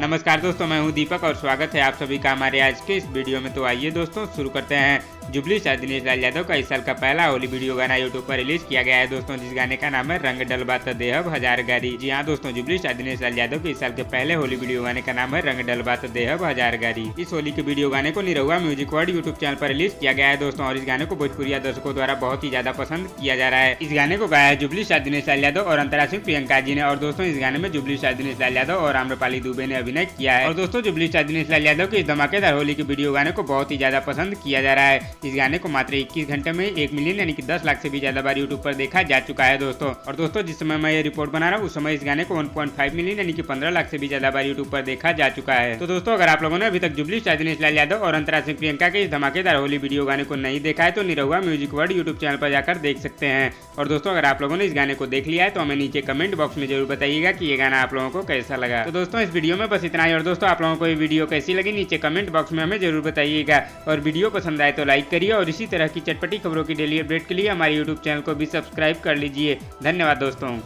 नमस्कार दोस्तों, मैं हूं दीपक और स्वागत है आप सभी का हमारे आज के इस वीडियो में। तो आइए दोस्तों शुरू करते हैं। जुबली स्टार दिनेश लाल यादव का इस साल का पहला होली वीडियो गाना यूट्यूब पर रिलीज किया गया है दोस्तों, जिस गाने का नाम है रंग डलबात देहब हजार गारी। जी हाँ दोस्तों, जुबली स्टार दिनेश लाल यादव के इस साल के पहले होली वीडियो गाने का नाम है रंग डलबात देहब हजार गारी। इस होली के वीडियो गाने को Nirahua music world YouTube channel पर रिलीज किया गया है दोस्तों, और इस गाने को भोजपुरिया दर्शकों द्वारा बहुत ही ज्यादा पसंद किया जा रहा है। इस गाने को गाया है जुबली स्टार दिनेश लाल यादव और अंतरा सिंह प्रियंका जी ने। और दोस्तों इस गाने में जुबली स्टार दिनेश लाल यादव और आम्रपाली दुबे ने अभिनय किया है। और दोस्तों जुबली स्टार दिनेश लाल यादव के इस धमाकेदार होली के वीडियो गाने को बहुत ही ज्यादा पसंद किया जा रहा है। इस गाने को मात्र 21 घंटे में 1 मिलियन यानी कि 10 लाख से भी ज्यादा बार यूट्यूब पर देखा जा चुका है दोस्तों। और दोस्तों जिस समय मैं ये रिपोर्ट बना रहा हूँ उस समय इस गाने को 1.5 मिलियन यानी कि 15 लाख से भी ज्यादा बार यूट्यूब पर देखा जा चुका है। तो दोस्तों अगर आप लोगों ने अभी तक जुबली स्टार दिनेश लाल यादव और अंतरा सिंह प्रियंका के इस धमाकेदार होली वीडियो गाने को नहीं देखा है तो Nirahua music world YouTube channel पर जाकर देख सकते हैं। और दोस्तों अगर आप लोगों ने इस गाने को देख लिया है तो हमें नीचे कमेंट बॉक्स में जरूर बताइएगा कि ये गाना आप लोगों को कैसा लगा। तो दोस्तों इस वीडियो में बस इतना ही। और दोस्तों आप लोगों को ये वीडियो कैसी लगी नीचे कमेंट बॉक्स में हमें जरूर बताइएगा। और वीडियो पसंद आए तो लाइक करिए और इसी तरह की चटपटी खबरों की डेली अपडेट के लिए हमारे यूट्यूब चैनल को भी सब्सक्राइब कर लीजिए। धन्यवाद दोस्तों।